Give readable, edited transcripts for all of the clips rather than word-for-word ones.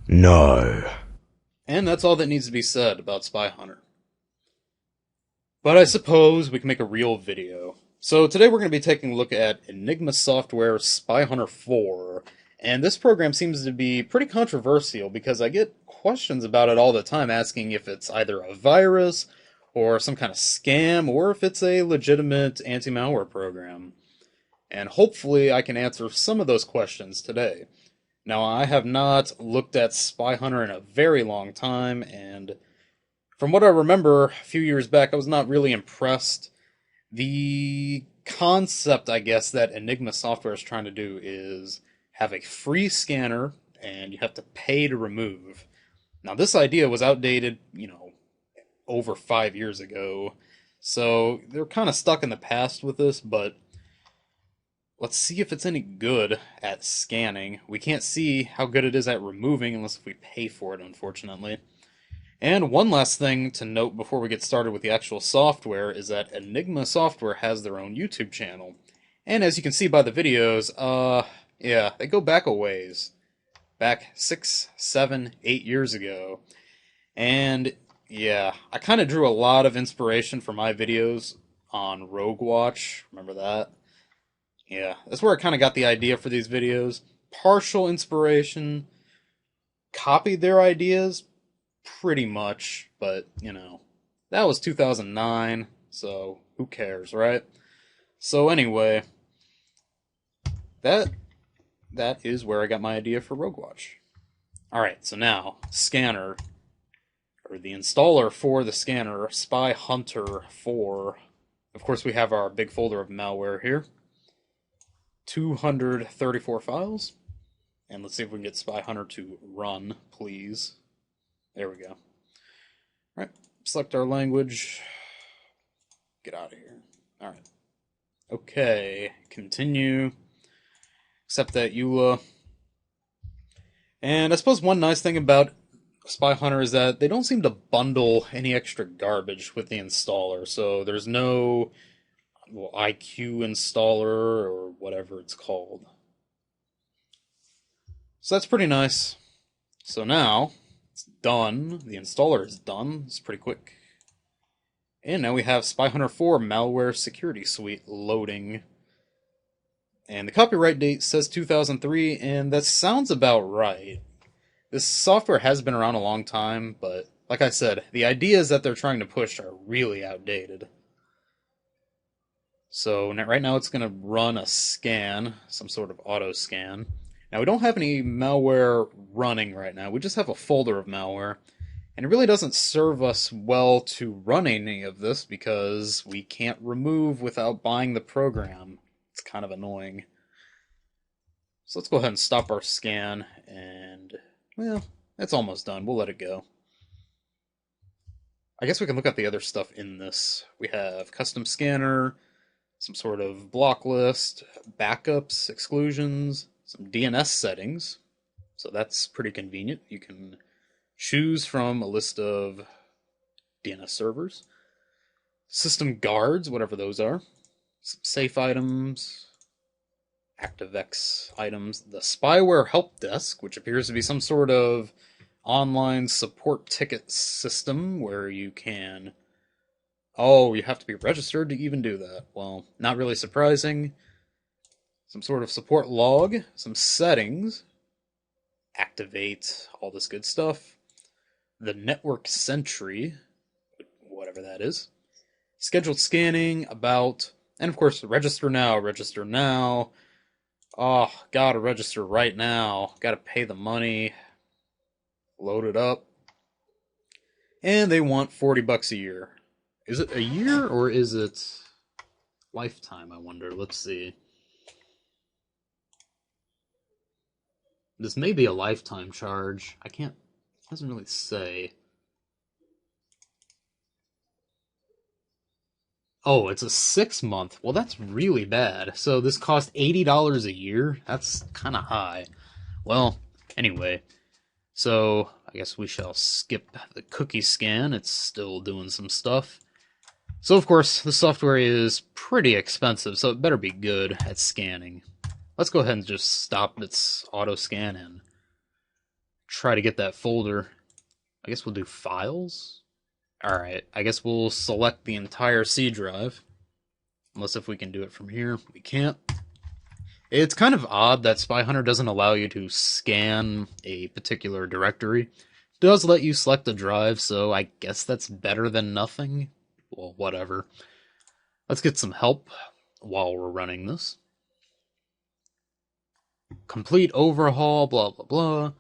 No. And that's all that needs to be said about SpyHunter. But I suppose we can make a real video. So today we're going to be taking a look at Enigma Software SpyHunter 4. And this program seems to be pretty controversial because I get questions about it all the time asking if it's either a virus or some kind of scam or if it's a legitimate anti-malware program. And hopefully I can answer some of those questions today. Now, I have not looked at SpyHunter in a very long time, and from what I remember a few years back, I was not really impressed. The concept, I guess, that Enigma Software is trying to do is have a free scanner, and you have to pay to remove. Now, this idea was outdated, over 5 years ago, so they're kind of stuck in the past with this, but let's see if it's any good at scanning. We can't see how good it is at removing unless we pay for it, unfortunately. And one last thing to note before we get started with the actual software is that Enigma Software has their own YouTube channel. And as you can see by the videos, yeah, they go back a ways. Back 6, 7, 8 years ago. And yeah, I kind of drew a lot of inspiration for my videos on Rogue Watch. Remember that? Yeah, that's where I kind of got the idea for these videos. Partial inspiration, copied their ideas, pretty much, but, that was 2009, so who cares, right? So anyway, that is where I got my idea for Rogue Watch. Alright, so now, scanner, or the installer for the scanner, SpyHunter 4. Of course, we have our big folder of malware here. 234 files. And let's see if we can get SpyHunter to run, please. There we go. Alright, select our language. Get out of here. Alright. Okay, continue. Accept that EULA. And I suppose one nice thing about SpyHunter is that they don't seem to bundle any extra garbage with the installer, so there's no IQ installer or whatever it's called. So that's pretty nice. So now it's done. The installer is done. It's pretty quick. And now we have SpyHunter 4 Malware Security Suite loading. And the copyright date says 2003, and that sounds about right. This software has been around a long time, but like I said, the ideas that they're trying to push are really outdated. So right now it's going to run a scan, some sort of auto scan. Now we don't have any malware running right now, we just have a folder of malware. And it really doesn't serve us well to run any of this because we can't remove without buying the program. It's kind of annoying. So let's go ahead and stop our scan and, well, it's almost done. We'll let it go. I guess we can look at the other stuff in this. We have custom scanner, some sort of block list, backups, exclusions, some DNS settings. So that's pretty convenient. You can choose from a list of DNS servers. System guards, whatever those are. Some safe items. ActiveX items. The spyware help desk, which appears to be some sort of online support ticket system where you can... Oh, you have to be registered to even do that. Well, not really surprising. Some sort of support log, some settings, activate, all this good stuff. The network sentry, whatever that is. Scheduled scanning, about, and of course, register now, register now. Oh, gotta register right now. Gotta pay the money. Load it up. And they want $40 a year. Is it a year or is it lifetime, I wonder? Let's see. This may be a lifetime charge. I can't, it doesn't really say. Oh, it's a 6-month. Well, that's really bad. So this cost $80 a year? That's kind of high. Well, anyway. So I guess we shall skip the cookie scan. It's still doing some stuff. So, of course, the software is pretty expensive, so it better be good at scanning. Let's go ahead and just stop its auto scan and try to get that folder. I guess we'll do files. Alright, I guess we'll select the entire C drive. Unless if we can do it from here. We can't. It's kind of odd that SpyHunter doesn't allow you to scan a particular directory. It does let you select a drive, so I guess that's better than nothing. Well, whatever. Let's get some help while we're running this. Complete overhaul, blah, blah, blah.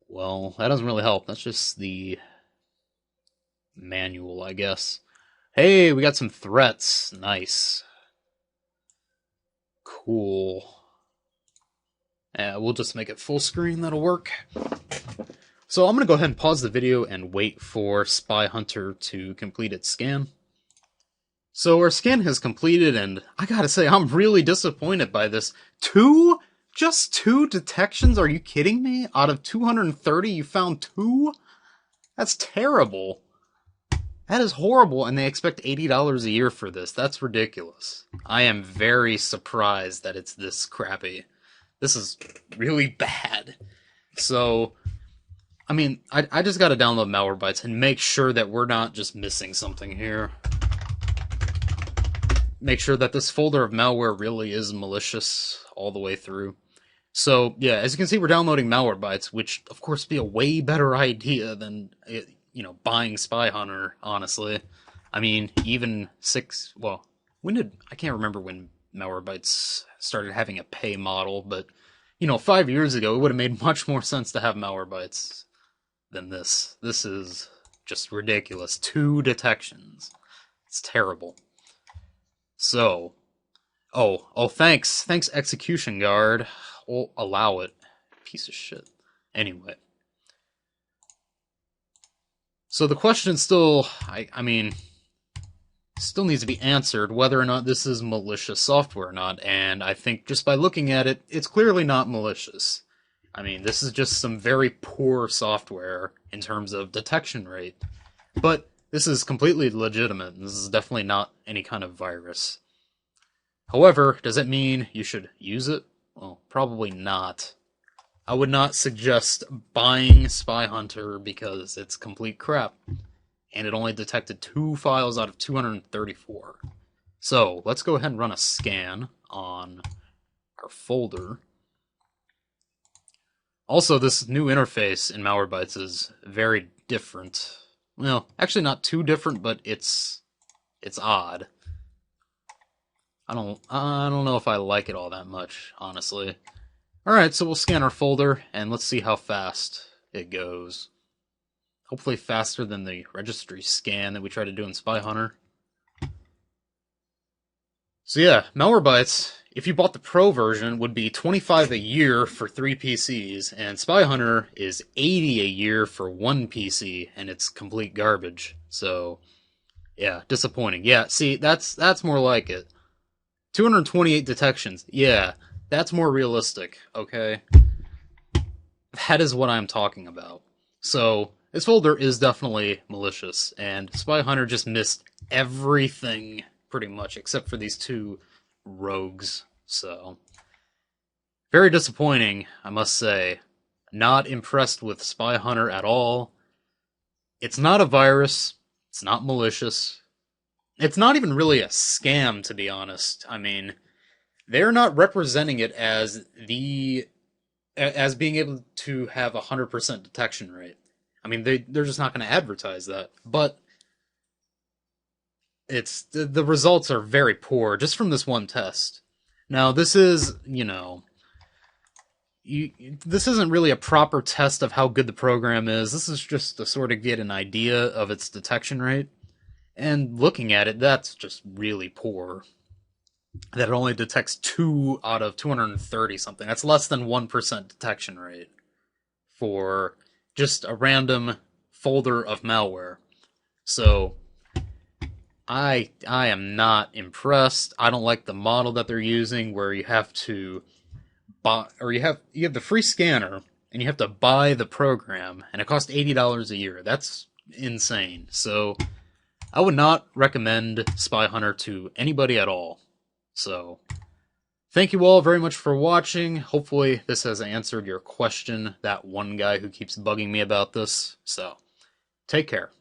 Well, that doesn't really help. That's just the manual, I guess. Hey, we got some threats. Nice. Cool. We'll just make it full screen. That'll work. So I'm going to go ahead and pause the video and wait for SpyHunter to complete its scan. So our scan has completed, and I gotta say, I'm really disappointed by this. Just two detections? Are you kidding me? Out of 230, you found 2? That's terrible. That is horrible, and they expect $80 a year for this. That's ridiculous. I am very surprised that it's this crappy. This is really bad. So, I mean, I just gotta download Malwarebytes and make sure that we're not just missing something here. Make sure that this folder of malware really is malicious all the way through. So, yeah, as you can see, we're downloading Malwarebytes, which, of course, would be a way better idea than, buying SpyHunter, honestly. I mean, even I can't remember when Malwarebytes started having a pay model, but, 5 years ago, it would have made much more sense to have Malwarebytes than this. This is just ridiculous. 2 detections. It's terrible. So, thanks Execution Guard. We'll allow it. Piece of shit. Anyway. So the question still, still needs to be answered whether or not this is malicious software or not, and I think just by looking at it, it's clearly not malicious. I mean, this is just some very poor software in terms of detection rate. But this is completely legitimate, and this is definitely not any kind of virus. However, does it mean you should use it? Well, probably not. I would not suggest buying SpyHunter because it's complete crap. And it only detected 2 files out of 234. So, let's go ahead and run a scan on our folder. Also, this new interface in Malwarebytes is very different. Well, actually not too different, but it's odd. I don't know if I like it all that much, honestly. Alright, so we'll scan our folder, and let's see how fast it goes. Hopefully faster than the registry scan that we tried to do in SpyHunter. So yeah, Malwarebytes, if you bought the Pro version, would be $25 a year for 3 PCs, and SpyHunter is $80 a year for 1 PC, and it's complete garbage. So, yeah, disappointing. Yeah, see, that's more like it. 228 detections. Yeah, that's more realistic, okay? That is what I'm talking about. So, this folder is definitely malicious, and SpyHunter just missed everything, pretty much, except for these 2 rogues. So, very disappointing, I must say. Not impressed with SpyHunter at all. It's not a virus. It's not malicious. It's not even really a scam, to be honest. I mean, they're not representing it as being able to have 100% detection rate. I mean, they're just not going to advertise that. But the results are very poor, just from this one test. Now, this is, this isn't really a proper test of how good the program is. This is just to sort of get an idea of its detection rate. And looking at it, that's just really poor. That it only detects 2 out of 230 something. That's less than 1% detection rate for just a random folder of malware. So, I am not impressed. I don't like the model that they're using, where you have to buy, or you have the free scanner, and you have to buy the program, and it costs $80 a year. That's insane. So, I would not recommend SpyHunter to anybody at all. So, Thank you all very much for watching. Hopefully this has answered your question, that one guy who keeps bugging me about this. So, take care.